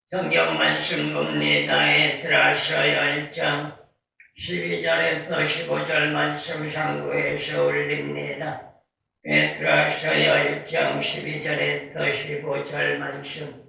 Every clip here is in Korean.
성경 말씀 봅니다. 에스라서 10장 12절에서 15절 말씀 상고해서 올립니다. 에스라서 10장 12절에서 15절 말씀.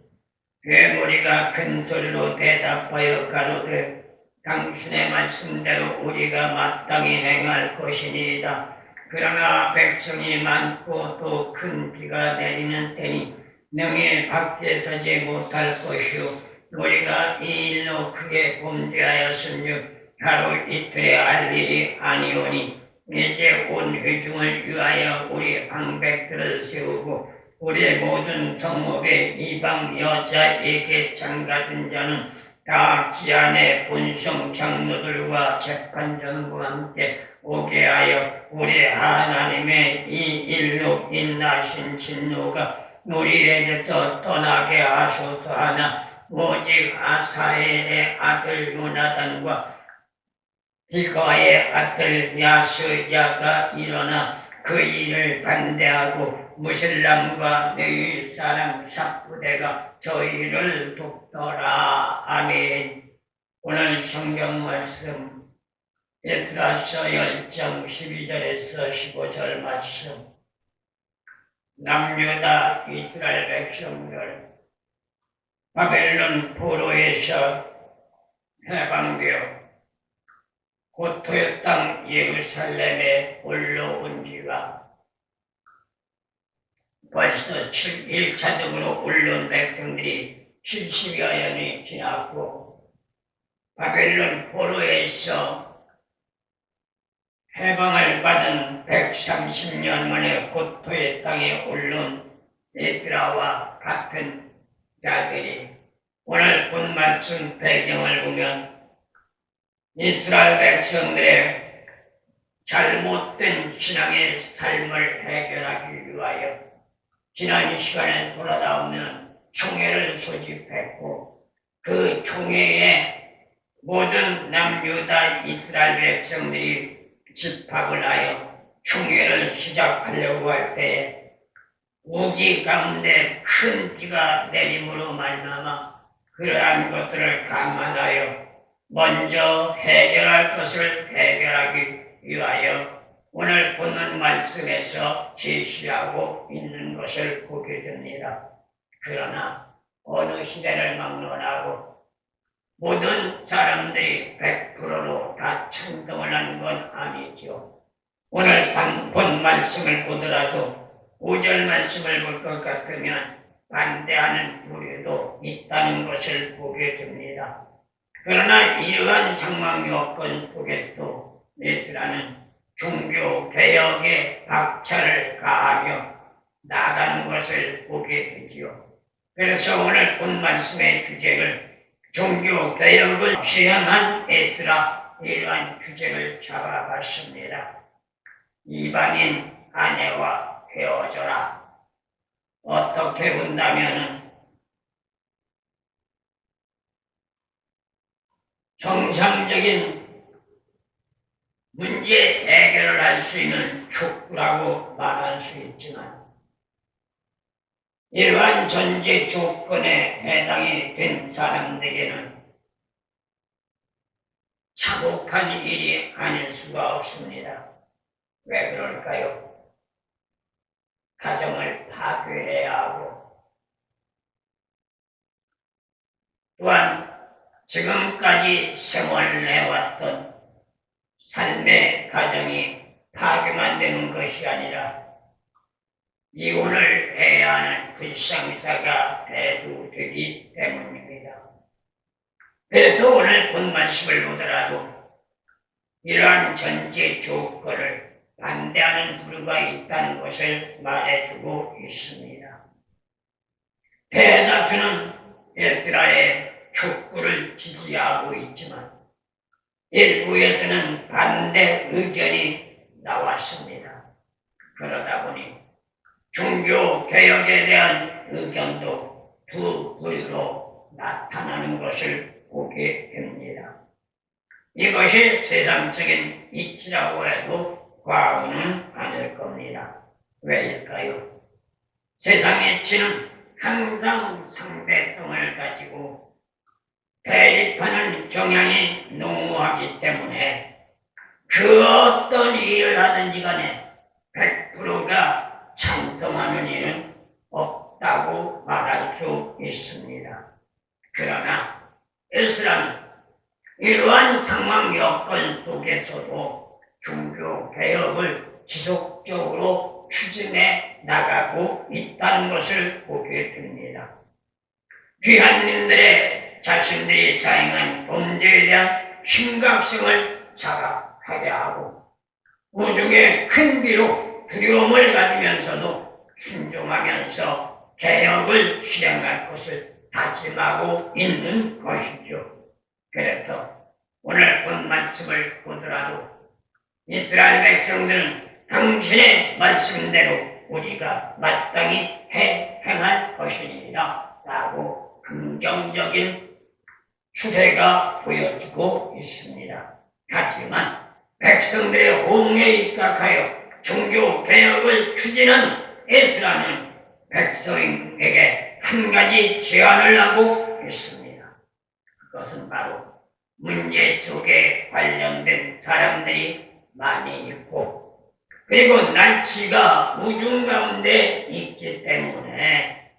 괴물이가 큰 소리로 대답하여 가로되 당신의 말씀대로 우리가 마땅히 행할 것이니이다. 그러나 백성이 많고 또 큰 비가 내리는 때니 능히 밖에 서지 못할 것이요 우리가 이 일로 크게 범죄하였은즉 하루 이틀에 할 일이 아니오니 이제 온 회중을 위하여 우리 방백들을 세우고 우리 모든 성읍의 이방 여자에게 장가든 자는 다 지안의 본성 장로들과 재판장과 함께 오게 하여 우리 하나님의 이 일로 인하신 진노가 우리에게서 떠나게 하소서 하나 오직 아사엘의 아들 요나단과 디가의 아들 야스야가 일어나 그 일을 반대하고 무슬람과 너희 사람 삭부대가 저희를 돕더라. 아멘. 오늘 성경 말씀 에스라서 10장 12절에서 15절 말씀. 남유다 이스라엘 백성들 바벨론 포로에서 해방되어 고토의 땅 예루살렘에 올라온 지가 벌써 1차적으로 올라온 백성들이 70여 년이 지났고 바벨론 포로에서 해방을 받은 130년 만에 고토의 땅에 올라온 에스라와 같은 자들이 오늘 본 말씀 배경을 보면 이스라엘 백성들의 잘못된 신앙의 삶을 해결하기 위하여 지난 시간에 돌아다오면 총회를 소집했고 그 총회에 모든 남유다 이스라엘 백성들이 집합을 하여 총회를 시작하려고 할 때에 우기 가운데 큰 비가 내림으로 말미암아 그러한 것들을 감안하여 먼저 해결할 것을 해결하기 위하여 오늘 보는 말씀에서 제시하고 있는 것을 보게 됩니다. 그러나 어느 시대를 막론하고 모든 사람들이 100%로 다 찬동을 한 건 아니죠. 오늘 본 말씀을 보더라도 5절 말씀을 볼 것 같으면 반대하는 부류도 있다는 것을 보게 됩니다. 그러나 이러한 상황 여건 속에서도 에스라는 종교 개혁에 박차를 가하며 나가는 것을 보게 되지요. 그래서 오늘 본 말씀의 주제를 종교 개혁을 시행한 에스라 이러한 주제를 잡아봤습니다. 이방인 아내와 헤어져라. 어떻게 본다면은 정상적인 문제 해결을 할 수 있는 촉구라고 말할 수 있지만 이러한 전제 조건에 해당이 된 사람들에게는 차곡한 일이 아닐 수가 없습니다. 왜 그럴까요? 가정을 파괴해야 하고 또한 지금까지 생활해왔던 삶의 가정이 파괴만 되는 것이 아니라 이혼을 해야 하는 불상사가 대두되기 때문입니다. 그래도 오늘 본 말씀을 보더라도 이러한 전제 조건을 반대하는 부류가 있다는 것을 말해주고 있습니다. 대다수는 에스라의 촉구를 지지하고 있지만 일부에서는 반대 의견이 나왔습니다. 그러다 보니 종교 개혁에 대한 의견도 두 부류로 나타나는 것을 보게 됩니다. 이것이 세상적인 이치라고 해도 과언은 아닐 겁니다. 왜일까요? 세상의 이치는 항상 상대성을 가지고 대립하는 경향이 농후하기 때문에 그 어떤 일을 하든지 간에 100%가 찬성하는 일은 없다고 말할 수 있습니다. 그러나 이스라엘은 이러한 상황 여건 속에서도 종교개혁을 지속적으로 추진해 나가고 있다는 것을 보게 됩니다. 귀한민들의 자신들이 자행한 범죄에 대한 심각성을 자각하게 하고 우중의 큰 비로 두려움을 가지면서도 순종하면서 개혁을 실행할 것을 다짐하고 있는 것이죠. 그래서 오늘 본 말씀을 보더라도 이스라엘 백성들은 당신의 말씀대로 우리가 마땅히 행할 것이니라 라고 긍정적인 추세가 보여지고 있습니다. 하지만 백성들의 호응에 입각하여 종교개혁을 추진한 에스라는 백성에게 한 가지 제안을 하고 있습니다. 그것은 바로 문제 속에 관련된 사람들이 많이 있고 그리고 날씨가 우중 가운데 있기 때문에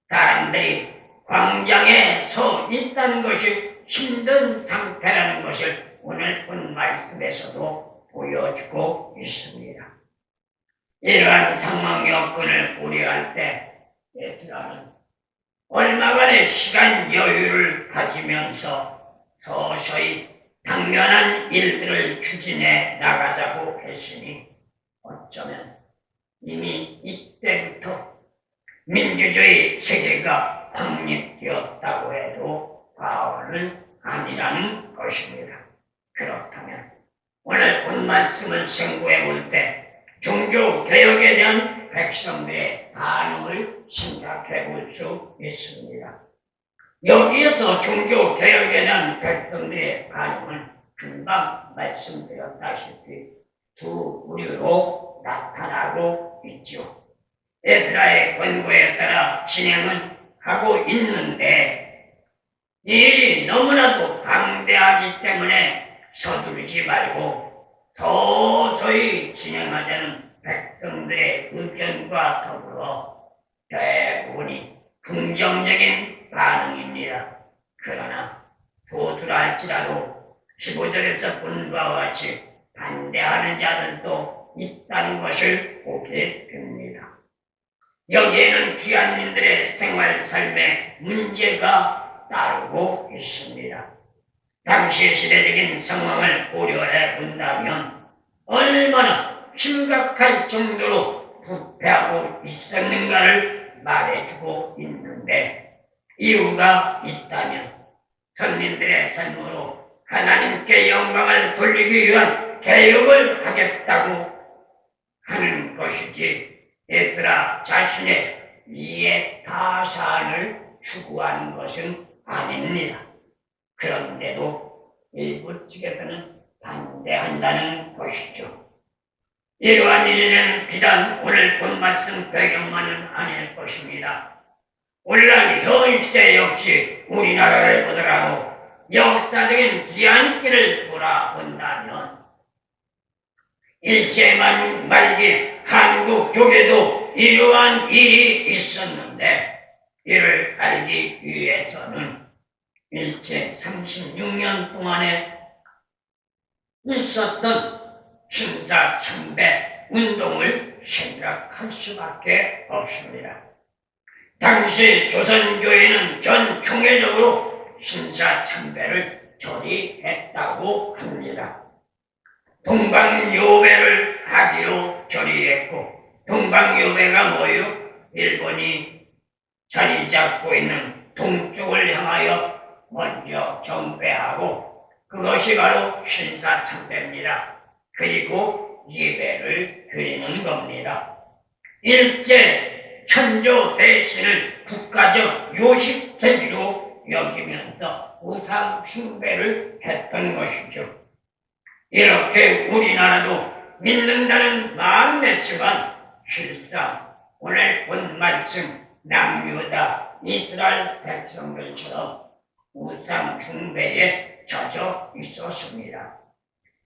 사람들이 광장에 서 있다는 것이 힘든 상태라는 것을 오늘 본 말씀에서도 보여주고 있습니다. 이러한 상황 여건을 고려할 때 에스라는 얼마간의 시간 여유를 가지면서 서서히 당면한 일들을 추진해 나가자고 했으니 어쩌면 이미 이때부터 민주주의 체계가 확립되었다고 해도 과언은 아니라는 것입니다. 그렇다면 오늘 본 말씀을 생고해 볼 때 종교개혁에 대한 백성들의 반응을 생각해 볼 수 있습니다. 여기에서 종교개혁에 대한 백성들의 반응은 금방 말씀드렸다시피 두 부류로 나타나고 있죠. 에스라의 권고에 따라 진행은 하고 있는데 이 일이 너무나도 방대하기 때문에 서두르지 말고 서서히 진행하자는 백성들의 의견과 더불어 대부분이 긍정적인 반응입니다. 그러나 소수라 할지라도 15절에서 본 바와 같이 반대하는 자들도 있다는 것을 보게 됩니다. 여기에는 귀한민들의 생활 삶에 문제가 따르고 있습니다. 당시 시대적인 상황을 고려해 본다면 얼마나 심각할 정도로 부패하고 있었는가를 말해주고 있는데 이유가 있다면 선민들의 삶으로 하나님께 영광을 돌리기 위한 개혁을 하겠다고 하는 것이지 에스라 자신의 이해 타산을 추구하는 것은 아닙니다. 그런데도 일부 측에서는 반대한다는 것이죠. 이러한 일은 비단 오늘 본 말씀 배경만은 아닐 것입니다. 오늘날 현 시대 역시 우리나라를 보더라도 역사적인 뒤안길을 돌아본다면 일제만 말기 한국 교계도 이러한 일이 있었는데 이를 알기 위해서는 일제 36년 동안에 있었던 신사참배 운동을 생각할 수밖에 없습니다. 당시 조선교회는 전 총회적으로 신사참배를 절의했다고 합니다. 동방요배를 하기로 절의했고 동방요배가 뭐예요? 일본이 자리 잡고 있는 동쪽을 향하여 먼저 경배하고 그것이 바로 신사참배입니다. 그리고 예배를 드리는 겁니다. 일제 천조 대신을 국가적 요식 행위로 여기면서 우상 숭배를 했던 것이죠. 이렇게 우리나라도 믿는다는 마음이지만 실상 오늘 본 말씀 남유다 이스라엘 백성들처럼 우상 숭배에 젖어 있었습니다.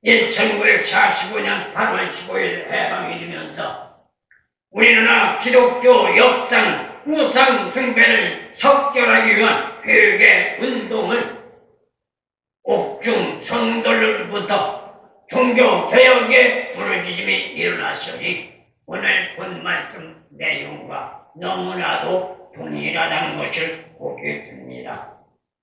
1945년 8월 15일 해방이 되면서 우리나라 기독교 역사는 우상 숭배를 척결하기 위한 회개 운동을 옥중 성도들부터 종교 개혁의 부르짖음이 일어났으니 오늘 본 말씀 내용과 너무나도 동일하다는 것을 보게 됩니다.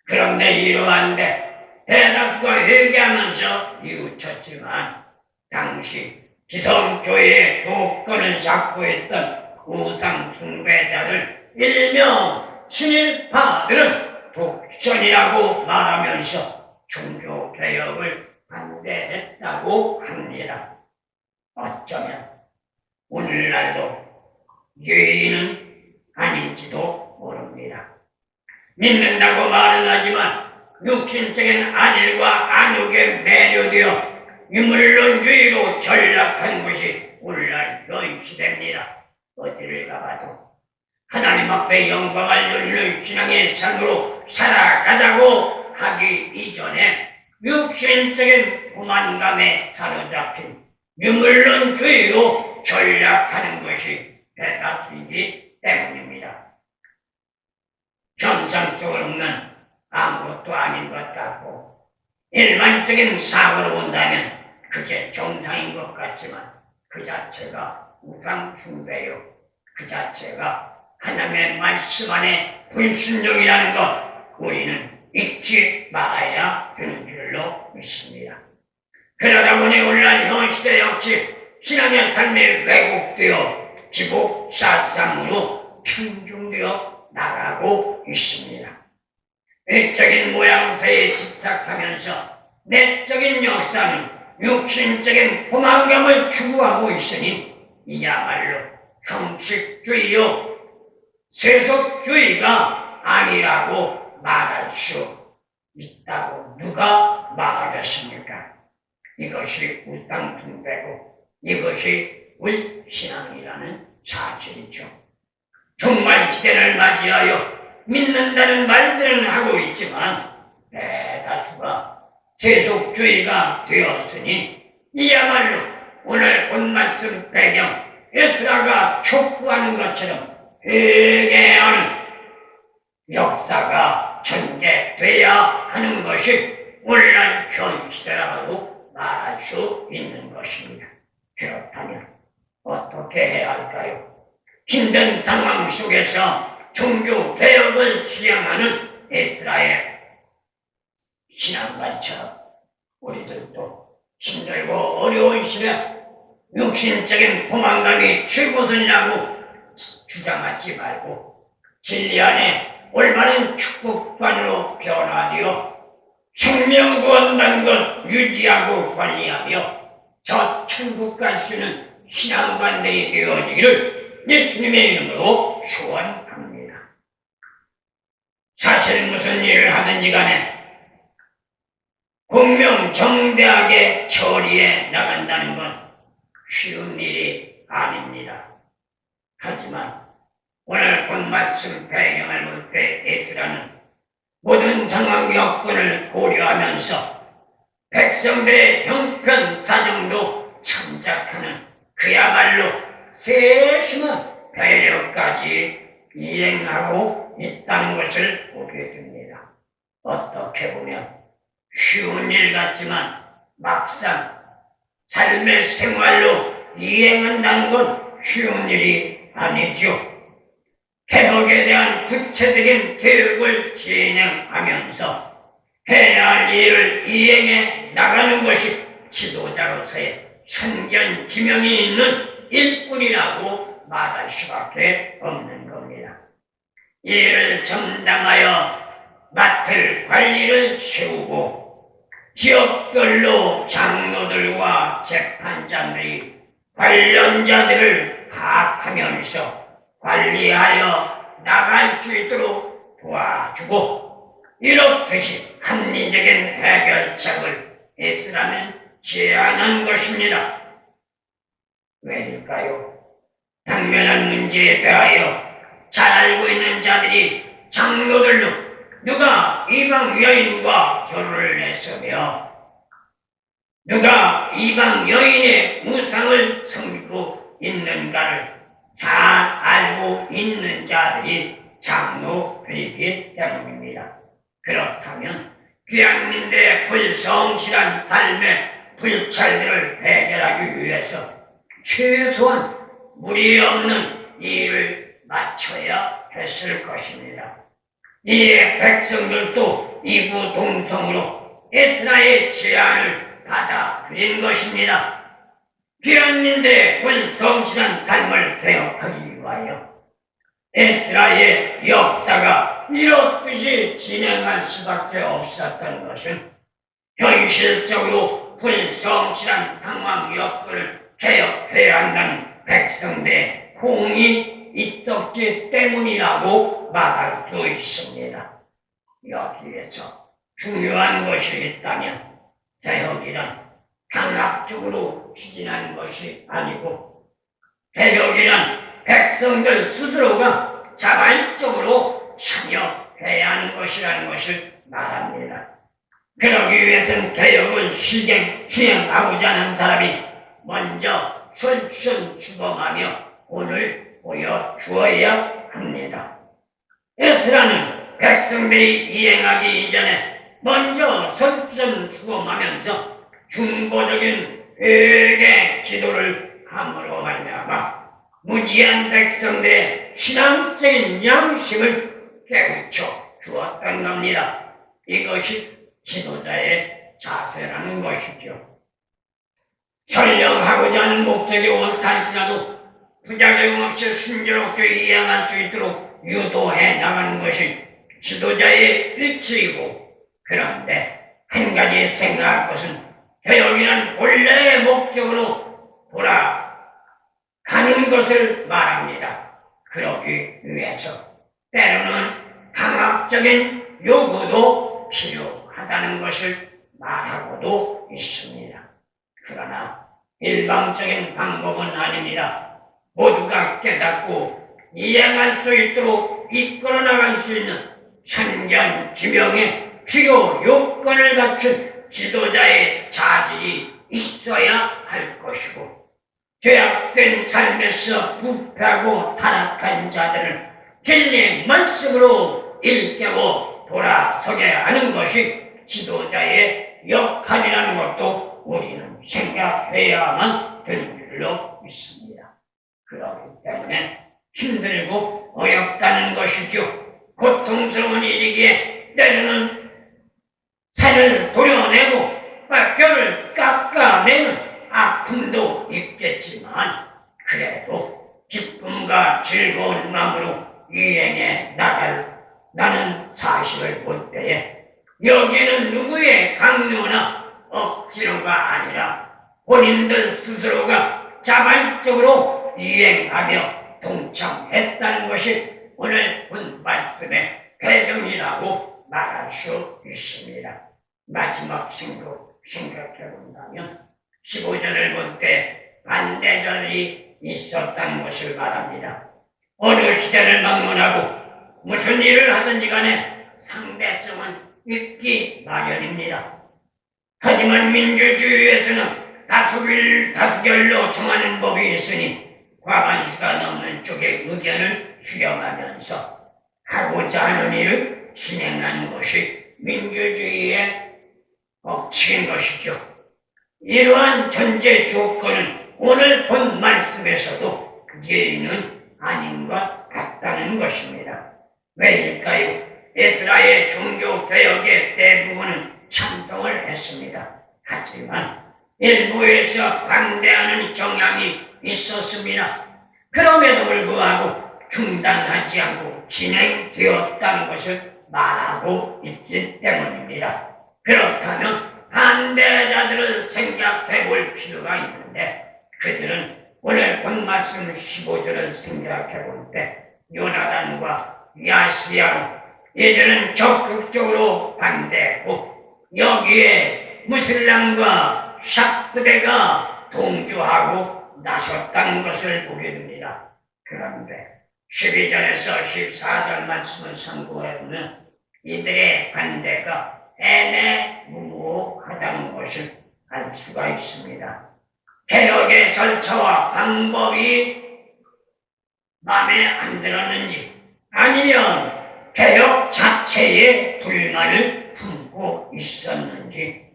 그런데 이러한데 대다수가 회개하면서 이웃쳤지만 당시 기성교회의 조건을 잡고 있던 우상 숭배자를 일명 신일파들은 독선이라고 말하면서 종교개혁을 반대했다고 합니다. 어쩌면 오늘날도 유의는 아닌지도 모릅니다. 믿는다고 말은 하지만 육신적인 안일과 안욕에 매료되어 유물론주의로 전락한 것이 오늘날 현 시대입니다. 어디를 가봐도 하나님 앞에 영광을 누리는 신앙의 삶으로 살아가자고 하기 이전에 육신적인 고만감에 사로잡힌 유물론주의로 전락하는 것이 대다수이기 때문입니다. 현상적으로는 아무것도 아닌 것 같고 일반적인 사고로 본다면 그게 정상인 것 같지만 그 자체가 우상 숭배요. 그 자체가 하나님의 말씀 안에 불순종이라는 것 우리는 잊지 말아야 되는 줄로 믿습니다. 그러다 보니 오늘날 현 시대 역시 신앙의 삶이 왜곡되어 기복 사상으로 편중되어 나가고 있습니다. 외적인 모양새에 집착하면서 내적인 역사는 육신적인 포만감을 추구하고 있으니 이야말로 형식주의요 세속주의가 아니라고 말할 수 있다고 누가 말하겠습니까? 이것이 우상 숭배고 이것이 우리 신앙이라는 사실이죠. 종말 시대를 맞이하여 믿는다는 말들은 하고 있지만 대다수가 세속주의가 되었으니 이야말로 오늘 본 말씀 배경 에스라가 촉구하는 것처럼 회개하는 역사가 전개돼야 하는 것이 오늘날 현 시대라고 말할 수 있는 것입니다. 그렇다면 어떻게 해야 할까요? 힘든 상황 속에서 종교 개혁을 지향하는 에스라의 신앙관처럼 우리들도 힘들고 어려운 시대 육신적인 포만감이 최고선이라고 주장하지 말고 진리 안에 올바른 축복관으로 변화되어 생명구원받는 것 유지하고 관리하며 저 천국 갈 수 있는 신앙관들이 되어지기를 예수님의 이름으로 소원합니다. 사실 무슨 일을 하든지 간에 공명정대하게 처리해 나간다는 건 쉬운 일이 아닙니다. 하지만 오늘 본 말씀 배경을 볼 때 에스라는 모든 상황 여건을 고려하면서 백성들의 형편 사정도 참작하는 그야말로 세심한 배려까지 이행하고 있다는 것을 보게 됩니다. 어떻게 보면 쉬운 일 같지만 막상 삶의 생활로 이행한다는 건 쉬운 일이 아니죠. 개혁에 대한 구체적인 계획을 진행하면서 해야 할 일을 이행해 나가는 것이 지도자로서의 선견 지명이 있는 일꾼이라고 말할 수밖에 없는 겁니다. 이를 전담하여 맡을 관리를 세우고 지역별로 장로들과 재판장들이 관련자들을 파악하면서 관리하여 나갈 수 있도록 도와주고 이렇듯이 합리적인 해결책을 에스라는 제안한 것입니다. 왜일까요? 당면한 문제에 대하여 잘 알고 있는 자들이 장로들로 누가 이방 여인과 결혼을 했으며 누가 이방 여인의 우상을 섬기고 있는가를 잘 알고 있는 자들이 장로들이기 때문입니다. 그렇다면 귀양민들의 불성실한 삶의 불찰들을 해결하기 위해서 최소한 무리 없는 일을 마쳐야 했을 것입니다. 이에 백성들도 이구동성으로 에스라의 제안을 받아들인 것입니다. 귀양민들의 불성실한 삶을 개혁하기 위하여 에스라의 역사가 이렇듯이 진행할 수밖에 없었던 것은 현실적으로 불성실한 상황 여건을 개혁해야 한다는 백성들의 공이 있었기 때문이라고 말할 수 있습니다. 여기에서 중요한 것이 있다면 개혁이란 강압적으로 추진한 것이 아니고 개혁이란 백성들 스스로가 자발적으로 참여해야 하는 것이라는 것을 말합니다. 그러기 위해서는 개혁을 시행하고자 하는 사람이 먼저 솔선수범하며 본을 보여주어야 합니다. 에스라는 백성들이 이행하기 이전에 먼저 솔선수범하면서 중보적인 회개 기도를 함으로 말미암아 무지한 백성들의 신앙적인 양심을 깨우쳐 주었던 겁니다. 이것이 지도자의 자세라는 것이죠. 설령하고자 하는 목적이 옳다할지라도 부작용 없이 순조롭게 이행할 수 있도록 유도해 나가는 것이 지도자의 일치이고, 그런데 한 가지 생각할 것은 개혁이란 본래의 목적으로 돌아가는 것을 말합니다. 그러기 위해서 때로는 강압적인 요구도 필요하다는 것을 말하고도 있습니다. 그러나 일방적인 방법은 아닙니다. 모두가 깨닫고 이행할 수 있도록 이끌어 나갈 수 있는 천견지명의 주요 요건을 갖춘 지도자의 자질이 있어야 할 것이고, 죄악된 삶에서 부패하고 타락한 자들을 진리의 말씀으로 일깨워 돌아서게 하는 것이 지도자의 역할이라는 것도 우리는 생각해야만 되는 줄로 믿습니다. 그렇기 때문에 힘들고 어렵다는 것이죠. 고통스러운 일이기에 때로는 살을 도려내고 뼈를 깎아내는 아픔도 있겠지만, 그래도 기쁨과 즐거운 마음으로 이행해 나가는 사실을 볼 때에 여기에는 누구의 강요나 억지로가 아니라 본인들 스스로가 자발적으로 이행하며 동참했다는 것이 오늘 본 말씀의 배경이라고 말할 수 있습니다. 마지막 생각해 본다면 15절을 볼 때 반대절이 있었다는 것을 말합니다. 어느 시대를 막론하고 무슨 일을 하든지 간에 상대성은 있기 마련입니다. 하지만 민주주의에서는 다수결로 정하는 법이 있으니 과반수가 넘는 쪽의 의견을 수렴하면서 하고자 하는 일을 진행하는 것이 민주주의의 법칙인 것이죠. 이러한 전제 조건은 오늘 본 말씀에서도 예의는 아닌 것 같다는 것입니다. 왜일까요? 에스라의 종교개혁의 대부분은 찬성을 했습니다. 하지만 일부에서 반대하는 경향이 있었습니다. 그럼에도 불구하고 중단하지 않고 진행되었다는 것을 말하고 있기 때문입니다. 그렇다면 반대자들을 생각해 볼 필요가 있는데, 그들은 오늘 본 말씀 15절을 생각해 볼 때 요나단과 야시야로 이들은 적극적으로 반대했고, 여기에 무슬람과 샤프대가 동조하고 나섰다는 것을 보게 됩니다. 그런데 12절에서 14절 말씀을 참고해보면 이들의 반대가 애매무호하다는 것을 알 수가 있습니다. 개혁의 절차와 방법이 마음에 안 들었는지 아니면 개혁 자체에 불만을 품고 있었는지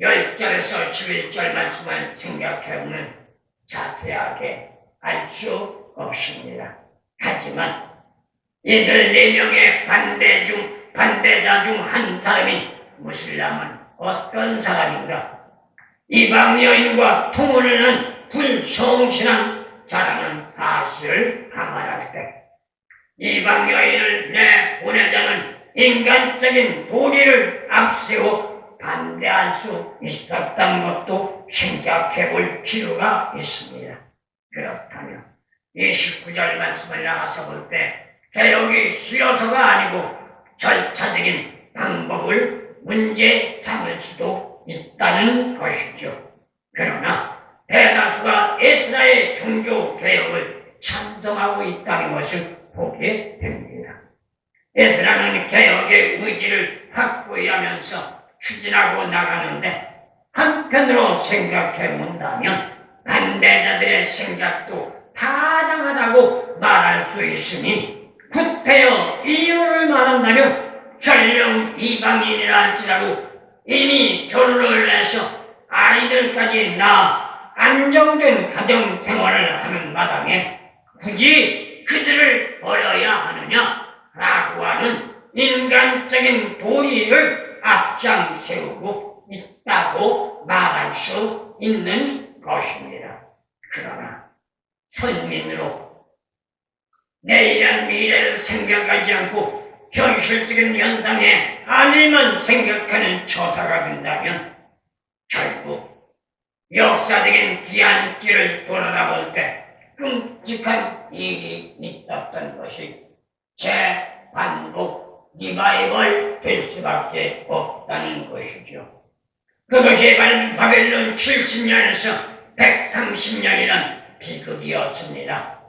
10절에서 11절 말씀을 생각해보면 자세하게 알 수 없습니다. 하지만 이들 4명의 반대자 중 한 사람인 무슬람은 어떤 사람인가? 이방 여인과 통혼을 한 불성실한 자라는 사실을 감안할 때 이방 여인을 내보내자는 인간적인 도리를 앞세워 반대할 수 있었던 것도 생각해 볼 필요가 있습니다. 그렇다면 29절 말씀을 나가서 볼 때 개혁이 쉬워서가 아니고 절차적인 방법을 문제 삼을 수도 있다는 것이죠. 그러나 대다수가 에스라의 종교 개혁을 찬성하고 있다는 것을 보게 됩니다. 에스라는 개혁의 의지를 확고히 하면서 추진하고 나가는데 한편으로 생각해 본다면 반대자들의 생각도 타당하다고 말할 수 있으니 구태여 이유를 말한다면 전령 이방인이라 할지라도 이미 결혼을 해서 아이들까지 낳아 안정된 가정 생활을 하는 마당에 굳이 그들을 버려야 하느냐라고 하는 인간적인 도리를 앞장 세우고 있다고 말할 수 있는 것입니다. 그러나 선민으로 내일은 미래를 생각하지 않고 현실적인 현상에 안일만 생각하는 처사가 된다면 결국 역사적인 귀한 길을 돌아볼 때 끔찍한 일이 있었던 것이 재반복 리바이벌 될 수밖에 없다는 것이죠. 그것이 바벨론 70년에서 130년이란 비극이었습니다.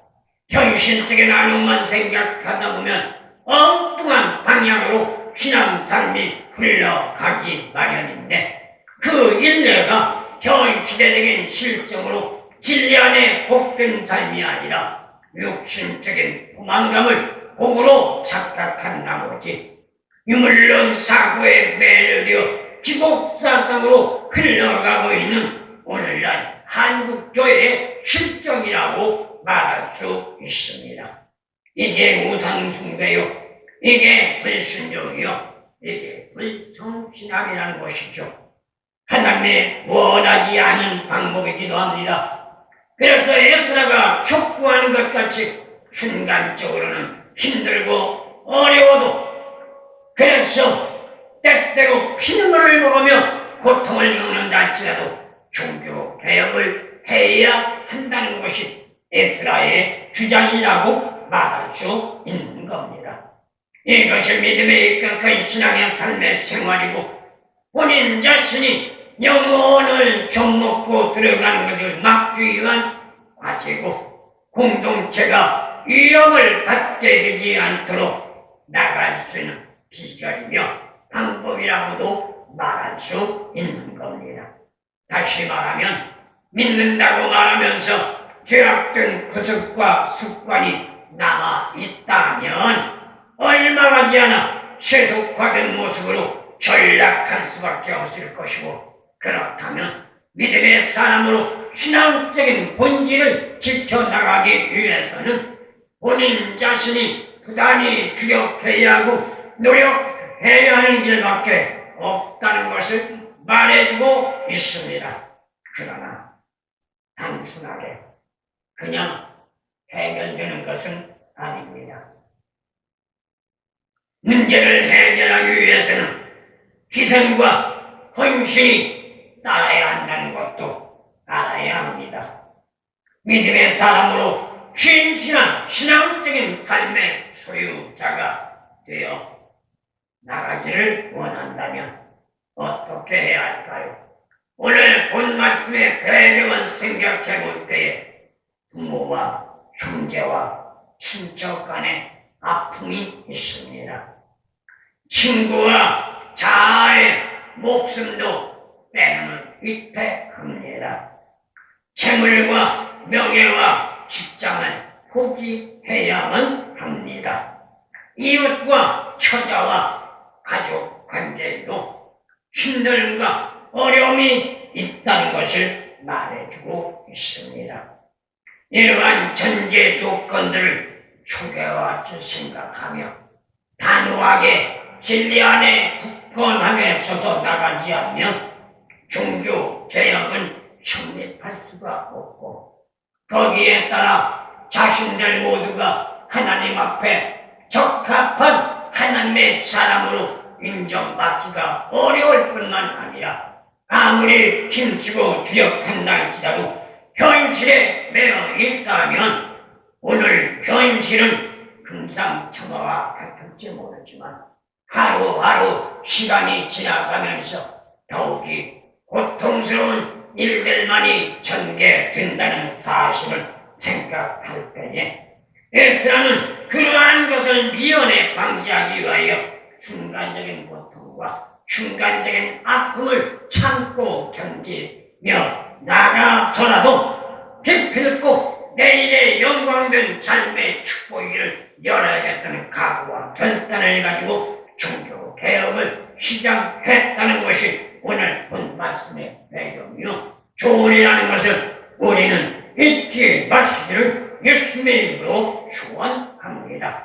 현실적인 나눔만 생각하다 보면 엉뚱한 방향으로 신앙 삶이 흘러가기 마련인데 그 일례가 현 시대적인 실정으로 진리 안에 복된 삶이 아니라 육신적인 포만감을 복으로 착각한 나머지 유물론 사고에 매료되어 기복사상으로 흘러가고 있는 오늘날 한국교회의 실정이라고 말할 수 있습니다. 이게 우상숭배요, 이게 불순종이요, 이게 불성신앙이라는 것이죠. 하나님이 원하지 않은 방법이기도 합니다. 그래서 에스라가 촉구하는 것 같이 순간적으로는 힘들고 어려워도 그래서 때때로 피눈물을 먹으며 고통을 겪는다 할지라도 종교 개혁을 해야 한다는 것이 에스라의 주장이라고 말할 수 있는 겁니다. 이것이 믿음에 입각한 신앙의 삶의 생활이고 본인 자신이 영혼을 접먹고 들어가는 것을 막기 위한 과제고 공동체가 위험을 받게 되지 않도록 나갈 수 있는 비결이며 방법이라고도 말할 수 있는 겁니다. 다시 말하면 믿는다고 말하면서 죄악된 구습과 습관이 남아있다면 얼마 가지 않아 세속화된 모습으로 전락할 수밖에 없을 것이고 그렇다면 믿음의 사람으로 신앙적인 본질을 지켜나가기 위해서는 본인 자신이 부단히 주력해야 하고 노력해야 하는 길밖에 없다는 것을 말해주고 있습니다. 그러나 단순하게 그냥 해결되는 것은 아닙니다. 문제를 해결하기 위해서는 희생과 헌신이 따라야 한다는 것도 알아야 합니다. 믿음의 사람으로 신실한 신앙적인 삶의 소유자가 되어 나가기를 원한다면 어떻게 해야 할까요? 오늘 본 말씀의 배경을 생각해 볼 때에 부모와 형제와 친척 간의 아픔이 있습니다. 친구와 자아의 목숨도 때로는 위태합니다. 재물과 명예와 직장을 포기해야만 합니다. 이웃과 처자와 가족 관계에도 힘듦과 어려움이 있다는 것을 말해주고 있습니다. 이러한 전제 조건들을 초래와주 생각하며 단호하게 진리 안에 굳건함에서도 나가지 않으면 종교 개혁은 성립할 수가 없고 거기에 따라 자신들 모두가 하나님 앞에 적합한 하나님의 사람으로 인정받기가 어려울 뿐만 아니라 아무리 힘주고 기억한다 할지라도 현실에 매여 있다면 오늘 현실은 금상첨화와 같을지 모르지만 하루하루 시간이 지나가면서 더욱이 고통스러운 일들만이 전개된다는 사실을 생각할 때에 에스라는 그러한 것을 미연에 방지하기 위하여 순간적인 고통과 순간적인 아픔을 참고 견디며 나가서라도 기필코 내일의 영광된 삶의 축복을 열어야겠다는 각오와 결단을 가지고 종교 개혁을 시작했다는 것이 오늘 본 말씀의 배경이요 교훈이라는 것을 우리는 잊지 마시기를 예수님으로 축원합니다.